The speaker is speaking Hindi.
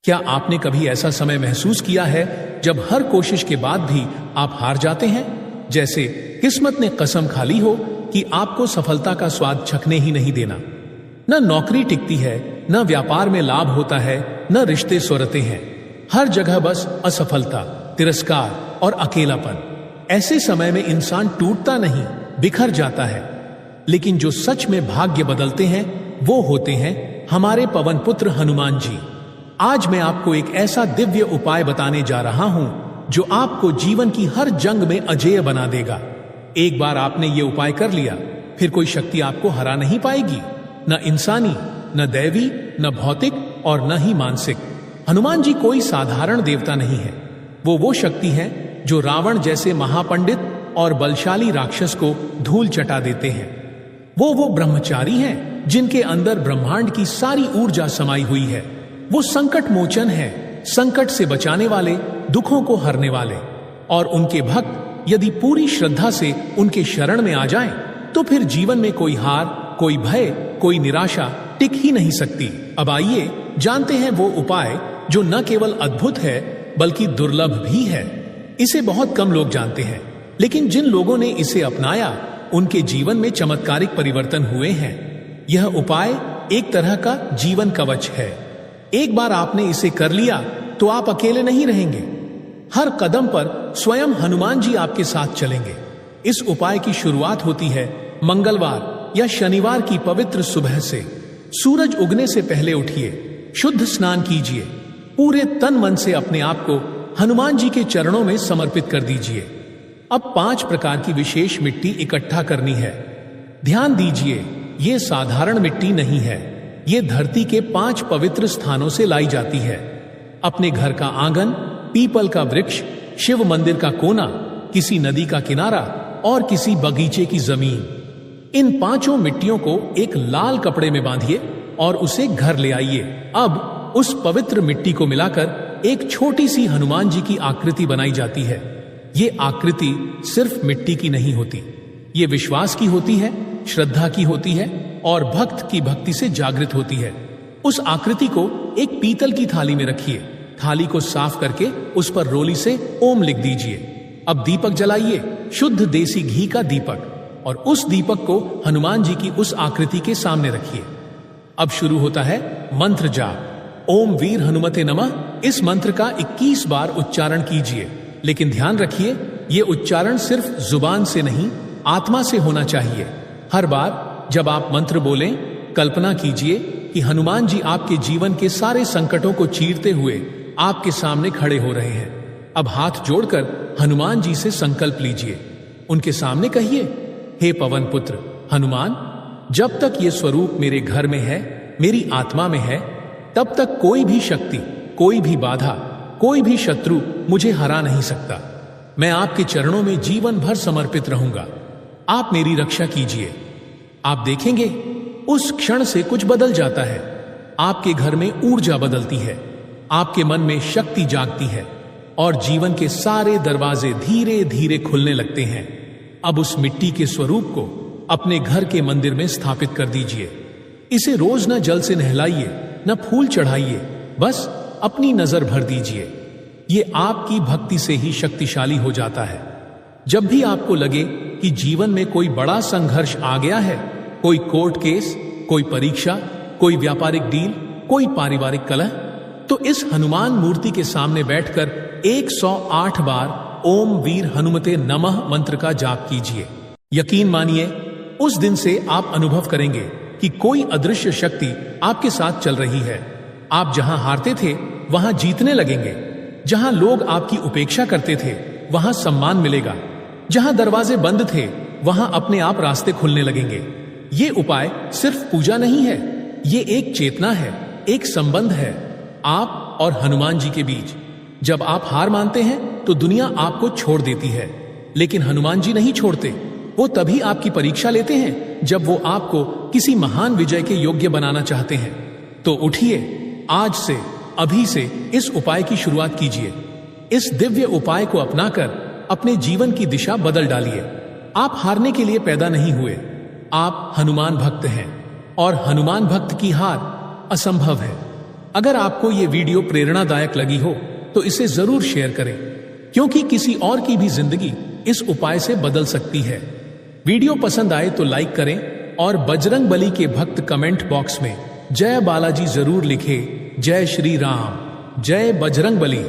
क्या आपने कभी ऐसा समय महसूस किया है जब हर कोशिश के बाद भी आप हार जाते हैं? जैसे किस्मत ने कसम खा ली हो कि आपको सफलता का स्वाद चखने ही नहीं देना। न नौकरी टिकती है, न व्यापार में लाभ होता है, न रिश्ते सुरते हैं। हर जगह बस असफलता, तिरस्कार और अकेलापन। ऐसे समय में इंसान टूटता नहीं, बिखर जाता है। लेकिन जो सच में भाग्य बदलते हैं वो होते हैं हमारे पवन पुत्र हनुमान जी। आज मैं आपको एक ऐसा दिव्य उपाय बताने जा रहा हूं जो आपको जीवन की हर जंग में अजेय बना देगा। एक बार आपने ये उपाय कर लिया, फिर कोई शक्ति आपको हरा नहीं पाएगी, न इंसानी, न दैवी, न भौतिक और न ही मानसिक। हनुमान जी कोई साधारण देवता नहीं है। वो शक्ति है जो रावण जैसे महापंडित और बलशाली राक्षस को धूल चटा देते हैं। वो ब्रह्मचारी हैं जिनके अंदर ब्रह्मांड की सारी ऊर्जा समाई हुई है। वो संकट मोचन है, संकट से बचाने वाले, दुखों को हरने वाले। और उनके भक्त यदि पूरी श्रद्धा से उनके शरण में आ जाएं, तो फिर जीवन में कोई हार, कोई भय, कोई निराशा टिक ही नहीं सकती। अब आइए जानते हैं वो उपाय जो न केवल अद्भुत है बल्कि दुर्लभ भी है। इसे बहुत कम लोग जानते हैं, लेकिन जिन लोगों ने इसे अपनाया उनके जीवन में चमत्कारिक परिवर्तन हुए हैं। यह उपाय एक तरह का जीवन कवच है। एक बार आपने इसे कर लिया तो आप अकेले नहीं रहेंगे। हर कदम पर स्वयं हनुमान जी आपके साथ चलेंगे। इस उपाय की शुरुआत होती है मंगलवार या शनिवार की पवित्र सुबह से। सूरज उगने से पहले उठिए, शुद्ध स्नान कीजिए, पूरे तन मन से अपने आप को हनुमान जी के चरणों में समर्पित कर दीजिए। अब 5 प्रकार की विशेष मिट्टी इकट्ठा करनी है। ध्यान दीजिए, ये साधारण मिट्टी नहीं है। ये धरती के 5 पवित्र स्थानों से लाई जाती है। अपने घर का आंगन, पीपल का वृक्ष, शिव मंदिर का कोना, किसी नदी का किनारा और किसी बगीचे की जमीन। इन 5 मिट्टियों को एक लाल कपड़े में बांधिए और उसे घर ले आइए। अब उस पवित्र मिट्टी को मिलाकर एक छोटी सी हनुमान जी की आकृति बनाई जाती है। ये आकृति सिर्फ मिट्टी की नहीं होती, ये विश्वास की होती है, श्रद्धा की होती है और भक्त की भक्ति से जागृत होती है। उस आकृति को एक पीतल की थाली में रखिए। थाली को साफ करके उस पर रोली से ओम लिख दीजिए। अब दीपक जलाइए, शुद्ध देसी घी का दीपक, और उस दीपक को हनुमान जी की उस आकृति के सामने रखिए। अब शुरू होता है मंत्र जाप। ओम वीर हनुमते नमः। इस मंत्र का 21 बार उच्चारण कीजिए, लेकिन ध्यान रखिए ये उच्चारण सिर्फ जुबान से नहीं, आत्मा से होना चाहिए। हर बार जब आप मंत्र बोलें, कल्पना कीजिए कि हनुमान जी आपके जीवन के सारे संकटों को चीरते हुए आपके सामने खड़े हो रहे हैं। अब हाथ जोड़कर हनुमान जी से संकल्प लीजिए। उनके सामने कहिए, हे पवन पुत्र हनुमान, जब तक ये स्वरूप मेरे घर में है, मेरी आत्मा में है, तब तक कोई भी शक्ति, कोई भी बाधा, कोई भी शत्रु मुझे हरा नहीं सकता। मैं आपके चरणों में जीवन भर समर्पित रहूंगा। आप मेरी रक्षा कीजिए। आप देखेंगे उस क्षण से कुछ बदल जाता है। आपके घर में ऊर्जा बदलती है, आपके मन में शक्ति जागती है और जीवन के सारे दरवाजे धीरे धीरे खुलने लगते हैं। अब उस मिट्टी के स्वरूप को अपने घर के मंदिर में स्थापित कर दीजिए। इसे रोज न जल से नहलाइए, न फूल चढ़ाइए, बस अपनी नजर भर दीजिए। ये आपकी भक्ति से ही शक्तिशाली हो जाता है। जब भी आपको लगे कि जीवन में कोई बड़ा संघर्ष आ गया है, कोई कोर्ट केस, कोई परीक्षा, कोई व्यापारिक डील, कोई पारिवारिक कलह, तो इस हनुमान मूर्ति के सामने बैठकर 108 बार ओम वीर हनुमते नमः मंत्र का जाप कीजिए। यकीन मानिए, उस दिन से आप अनुभव करेंगे कि कोई अदृश्य शक्ति आपके साथ चल रही है। आप जहां हारते थे वहां जीतने लगेंगे। जहां लोग आपकी उपेक्षा करते थे वहां सम्मान मिलेगा। जहां दरवाजे बंद थे वहां अपने आप रास्ते खुलने लगेंगे। ये उपाय सिर्फ पूजा नहीं है, ये एक चेतना है, एक संबंध है आप और हनुमान जी के बीच। जब आप हार मानते हैं तो दुनिया आपको छोड़ देती है, लेकिन हनुमान जी नहीं छोड़ते। वो तभी आपकी परीक्षा लेते हैं जब वो आपको किसी महान विजय के योग्य बनाना चाहते हैं। तो उठिए, आज से, अभी से इस उपाय की शुरुआत कीजिए। इस दिव्य उपाय को अपनाकर अपने जीवन की दिशा बदल डालिए। आप हारने के लिए पैदा नहीं हुए, आप हनुमान भक्त हैं और हनुमान भक्त की हार असंभव है। अगर आपको ये वीडियो प्रेरणादायक लगी हो तो इसे जरूर शेयर करें, क्योंकि किसी और की भी जिंदगी इस उपाय से बदल सकती है। वीडियो पसंद आए तो लाइक करें और बजरंग बली के भक्त कमेंट बॉक्स में जय बालाजी जरूर लिखें। जय श्री राम, जय बजरंग बली।